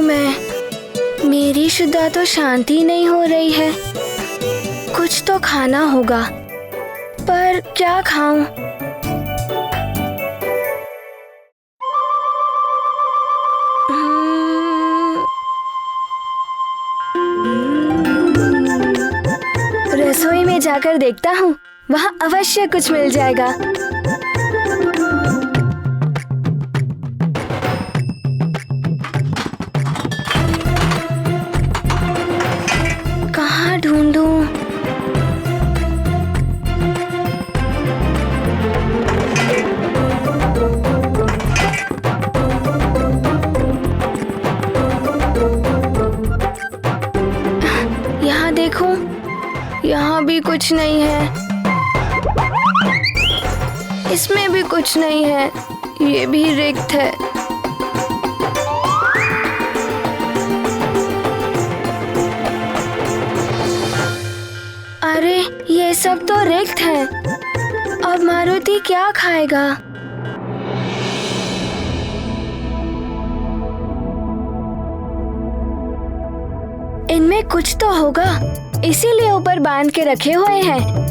मैं? मेरी शुदा तो शांति नहीं हो रही है। कुछ तो खाना होगा, पर क्या खाऊं? रसोई में जाकर देखता हूँ, वहाँ अवश्य कुछ मिल जाएगा। कहाँ ढूंढूं? यहाँ देखूं, यहाँ भी कुछ नहीं है। इसमें भी कुछ नहीं है, ये भी रिक्त है। अरे ये सब तो रिक्त है। अब मारुति क्या खाएगा? इनमें कुछ तो होगा, इसीलिए ऊपर बांध के रखे हुए हैं।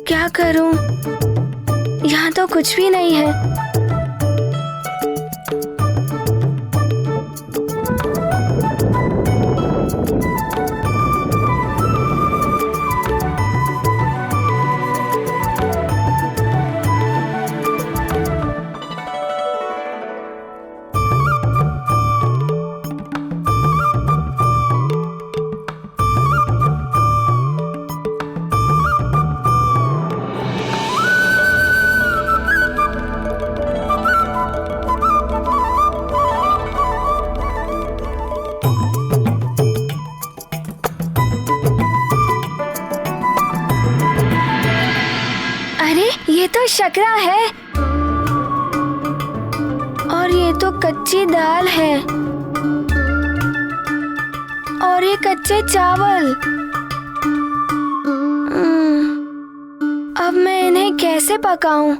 क्या करूं? यहाँ तो कुछ भी नहीं है। ये तो शकरा है और ये तो कच्ची दाल है और ये कच्चे चावल। अब मैं इन्हें कैसे पकाऊं?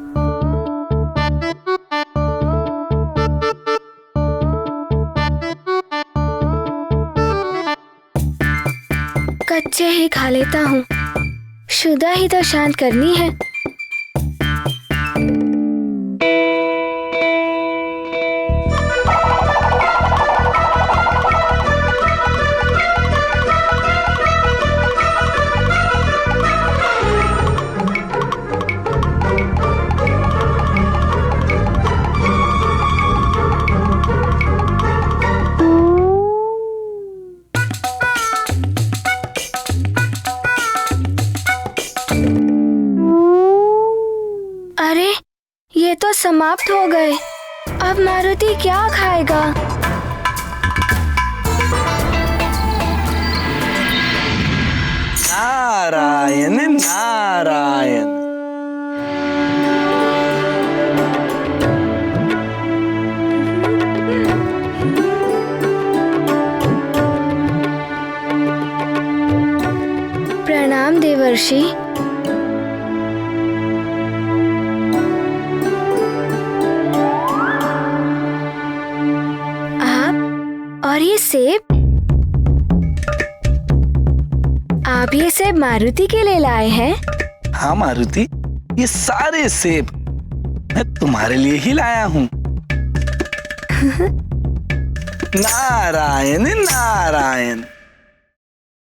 कच्चे ही खा लेता हूँ, शुदा ही तो शांत करनी है। अरे ये तो समाप्त हो गए। अब मारुति क्या खाएगा? नारायण नारायण। प्रणाम देवर्षि। और ये सेब? आप ये सेब मारुति के लिए लाए हैं? हाँ मारुति, ये सारे सेब मैं तुम्हारे लिए ही लाया हूँ। नारायण नारायण।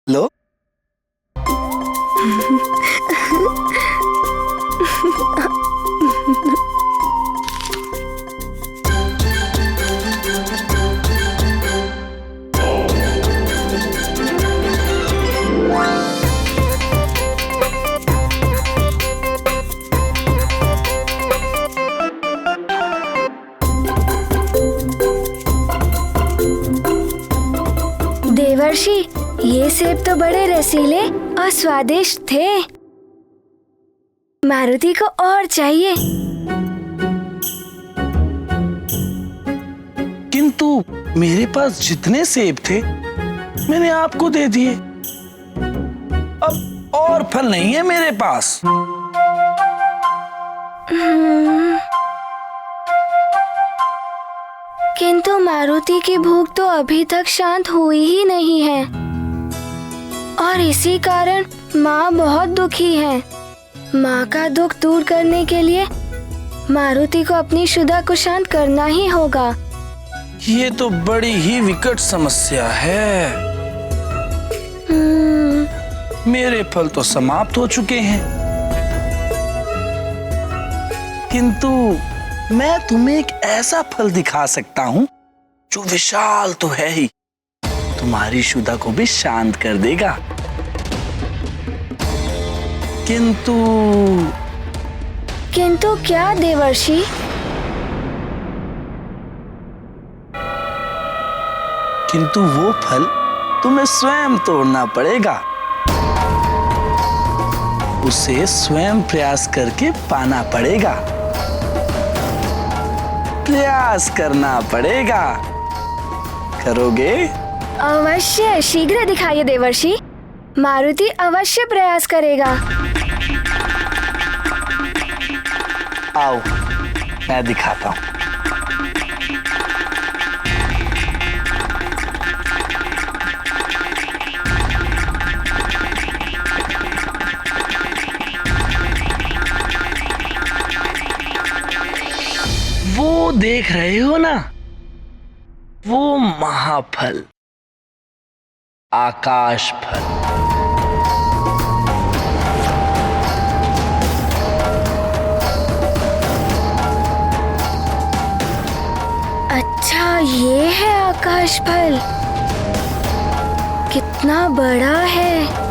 लो। देवर्षि, ये सेब तो बड़े रसीले और स्वादिष्ट थे। मारुति को और चाहिए। किंतु मेरे पास जितने सेब थे मैंने आपको दे दिए। अब और फल नहीं है मेरे पास। किंतु मारुति की भूख तो अभी तक शांत हुई ही नहीं है और इसी कारण माँ बहुत दुखी है। माँ का दुख दूर करने के लिए मारुति को अपनी शुदा को शांत करना ही होगा। ये तो बड़ी ही विकट समस्या है। मेरे फल तो समाप्त हो चुके हैं, किंतु मैं तुम्हें एक ऐसा फल दिखा सकता हूँ जो विशाल तो है ही, तुम्हारी शुदा को भी शांत कर देगा। किंतु क्या देवर्षि? किंतु वो फल तुम्हें स्वयं तोड़ना पड़ेगा, उसे स्वयं प्रयास करके पाना पड़ेगा, प्रयास करना पड़ेगा। करोगे? अवश्य, शीघ्र दिखाइए देवर्षि। मारुति अवश्य प्रयास करेगा। आओ, मैं दिखाता हूँ। वो देख रहे हो ना, वो महाफल, आकाश फल। अच्छा, ये है आकाश फल। कितना बड़ा है।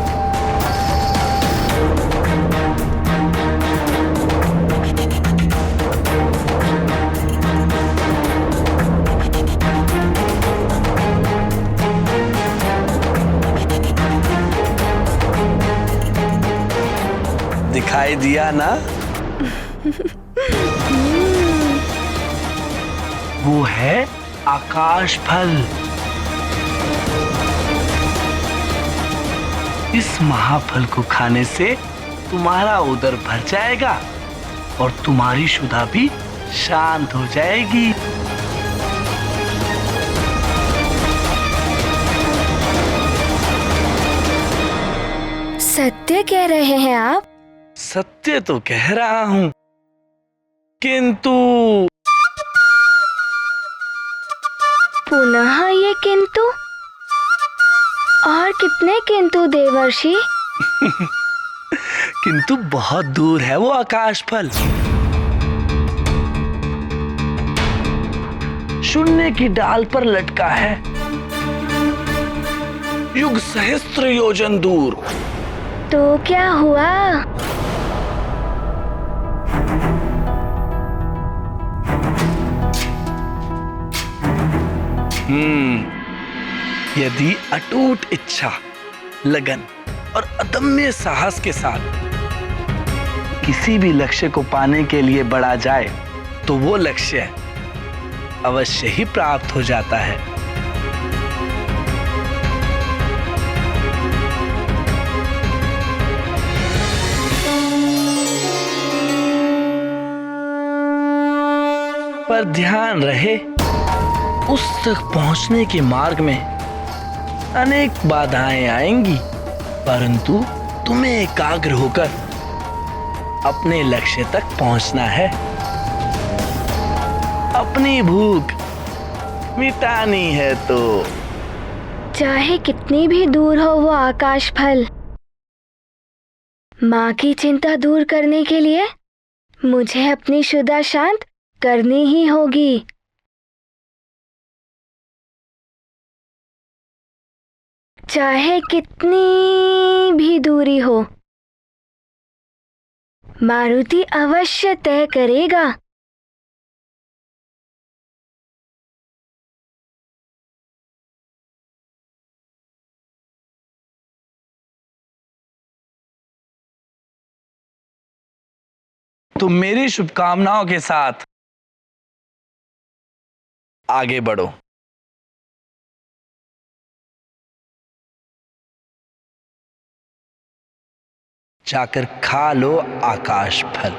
दिखाई दिया ना? वो है आकाश फल। इस महाफल को खाने से तुम्हारा उदर भर जाएगा और तुम्हारी शुदा भी शांत हो जाएगी। सत्य कह रहे हैं आप? सत्य तो कह रहा हूं, किंतु पुनः ये किंतु? और कितने किंतु देवर्षि? किंतु बहुत दूर है वो आकाश फल। शून्य की डाल पर लटका है, युग सहस्त्र योजन दूर। तो क्या हुआ? यदि अटूट इच्छा, लगन और अदम्य साहस के साथ किसी भी लक्ष्य को पाने के लिए बढ़ा जाए तो वो लक्ष्य अवश्य ही प्राप्त हो जाता है। पर ध्यान रहे, उस तक पहुंचने के मार्ग में अनेक बाधाएं आएंगी, परंतु तुम्हें एकाग्र होकर अपने लक्ष्य तक पहुंचना है। अपनी भूख मिटानी है तो चाहे कितनी भी दूर हो वो आकाश फल, माँ की चिंता दूर करने के लिए मुझे अपनी शुदा शांत करनी ही होगी। चाहे कितनी भी दूरी हो, मारुति अवश्य तय करेगा। तुम मेरी शुभकामनाओं के साथ आगे बढ़ो। जाकर खा लो आकाश फल।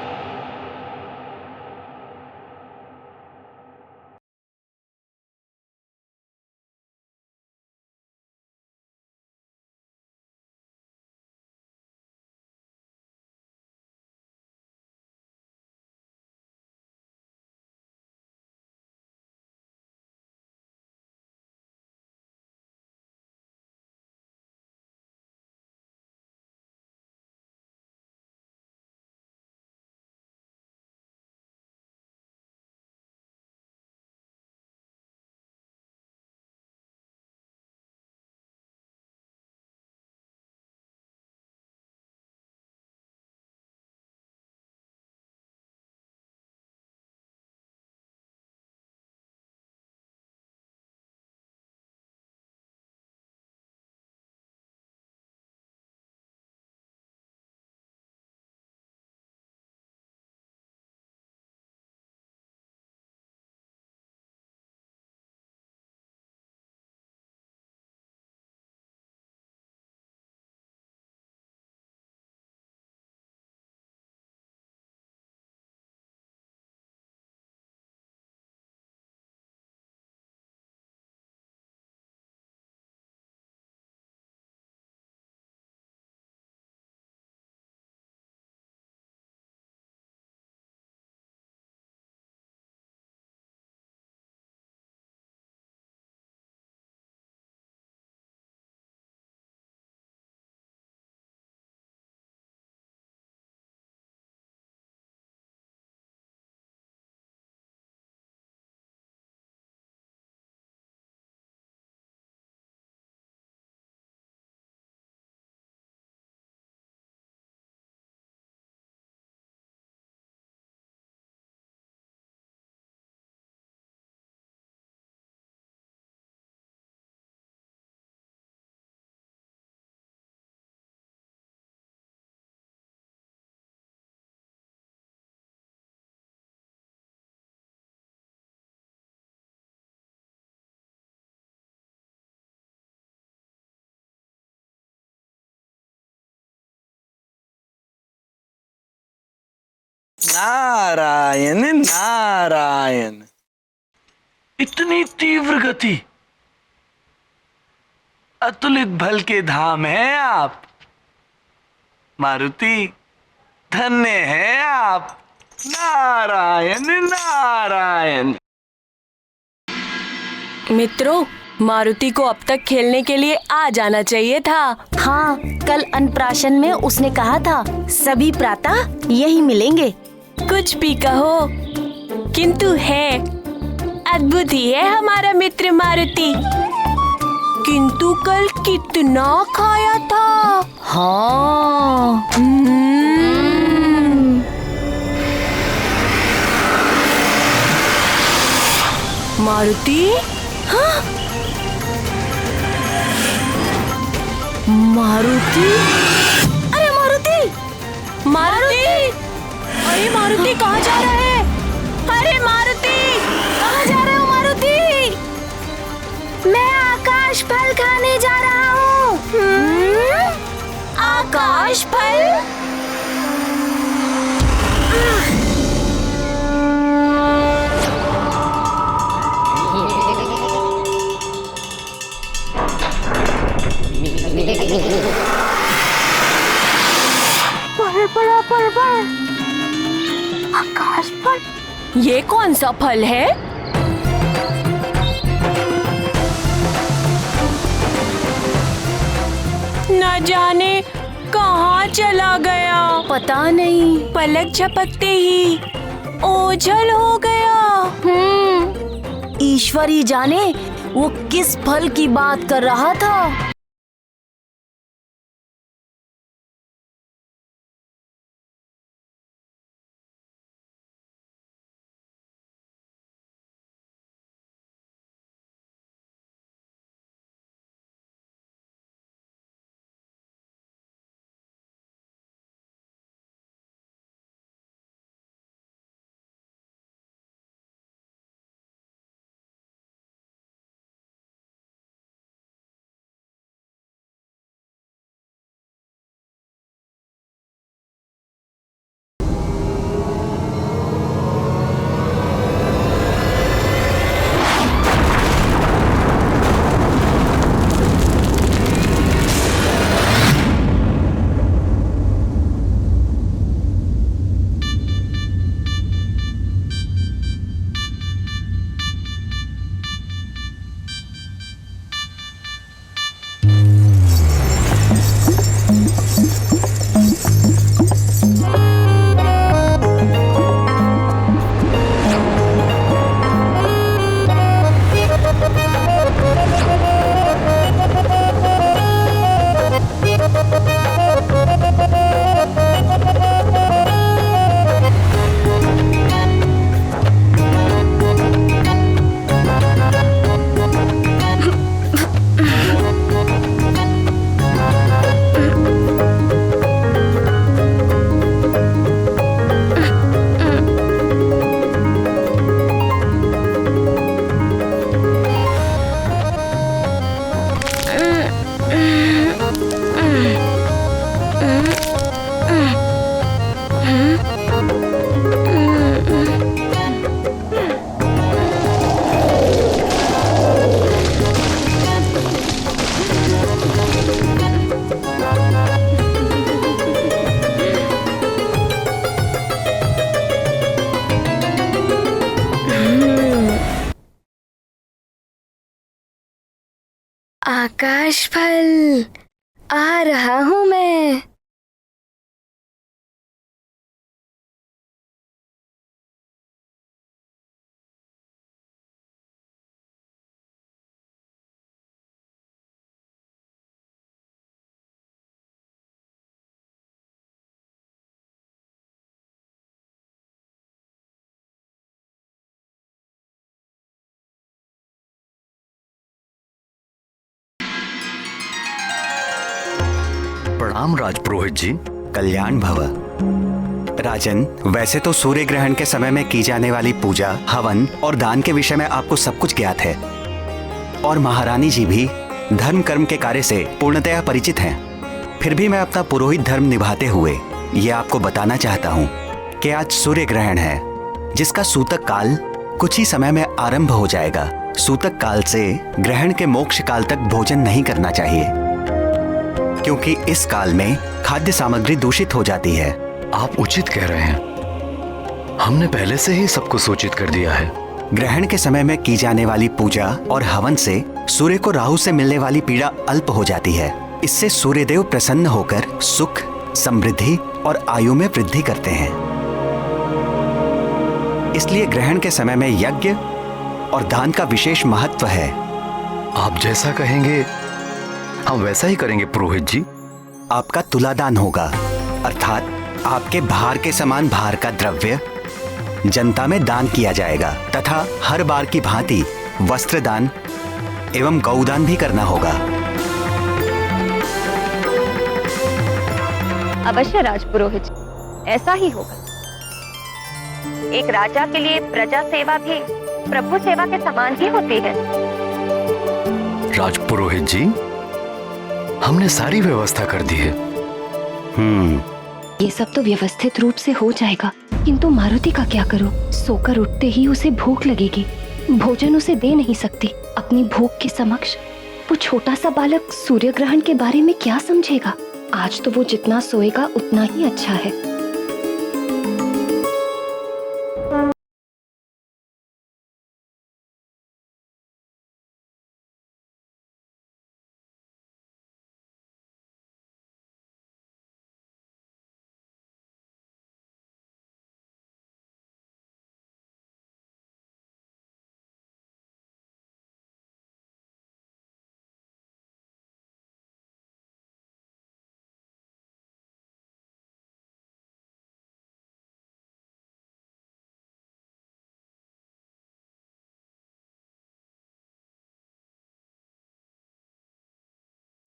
नारायण नारायण। इतनी तीव्र गति, अतुलित बल के धाम हैं आप मारुति, धन्य हैं आप। नारायण नारायण। मित्रों, मारुति को अब तक खेलने के लिए आ जाना चाहिए था। हाँ, कल अन्नप्राशन में उसने कहा था सभी प्रातः यही मिलेंगे। कुछ भी कहो, किंतु है अद्भुत ही है हमारा मित्र मारुति। किंतु कल कितना खाया था। हाँ। मारुति, हाँ? मारुति, अरे मारुति, मारुति, अरे मारुति कहाँ जा रहा है? अरे मारुति, कहाँ जा रहे हो मारुति? मैं आकाश फल खाने जा रहा हूँ। आकाश फल? आकाश फल? ये कौन सा फल है? न जाने कहाँ चला गया। पता नहीं। पलक झपकते ही ओझल हो गया। ईश्वर ही जाने वो किस फल की बात कर रहा था। आकाश फल, आ रहा हूँ मैं। प्रणाम राजपुरोहित जी। कल्याण भव। राजन, वैसे तो सूर्य ग्रहण के समय में की जाने वाली पूजा, हवन और दान के विषय में आपको सब कुछ ज्ञात है और महारानी जी भी धर्म कर्म के कार्य से पूर्णतया परिचित हैं। फिर भी मैं अपना पुरोहित धर्म निभाते हुए ये आपको बताना चाहता हूँ कि आज सूर्य ग्रहण है, जिसका सूतक काल कुछ ही समय में आरंभ हो जाएगा। सूतक काल से ग्रहण के मोक्ष काल तक भोजन नहीं करना चाहिए, क्योंकि इस काल में खाद्य सामग्री दूषित हो जाती है। आप उचित कह रहे हैं, हमने पहले से ही सबको सूचित कर दिया है। ग्रहण के समय में की जाने वाली पूजा और हवन से सूर्य को राहु से मिलने वाली पीड़ा अल्प हो जाती है। इससे सूर्यदेव प्रसन्न होकर सुख, समृद्धि और आयु में वृद्धि करते हैं। इसलिए ग्रहण के समय में यज्ञ और दान का विशेष महत्व है। आप जैसा कहेंगे हम वैसा ही करेंगे पुरोहित जी। आपका तुलादान होगा, अर्थात आपके भार के समान भार का द्रव्य जनता में दान किया जाएगा तथा हर बार की भांति वस्त्र दान एवं गौदान भी करना होगा। अवश्य राजपुरोहित, ऐसा ही होगा। एक राजा के लिए प्रजा सेवा भी प्रभु सेवा के समान ही होती है। राजपुरोहित जी, हमने सारी व्यवस्था कर दी है। ये सब तो व्यवस्थित रूप से हो जाएगा, किंतु मारुति का क्या करूं? सोकर उठते ही उसे भूख लगेगी, भोजन उसे दे नहीं सकती। अपनी भूख के समक्ष वो छोटा सा बालक सूर्य ग्रहण के बारे में क्या समझेगा? आज तो वो जितना सोएगा उतना ही अच्छा है।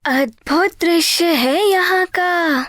अद्भुत दृश्य है यहाँ का।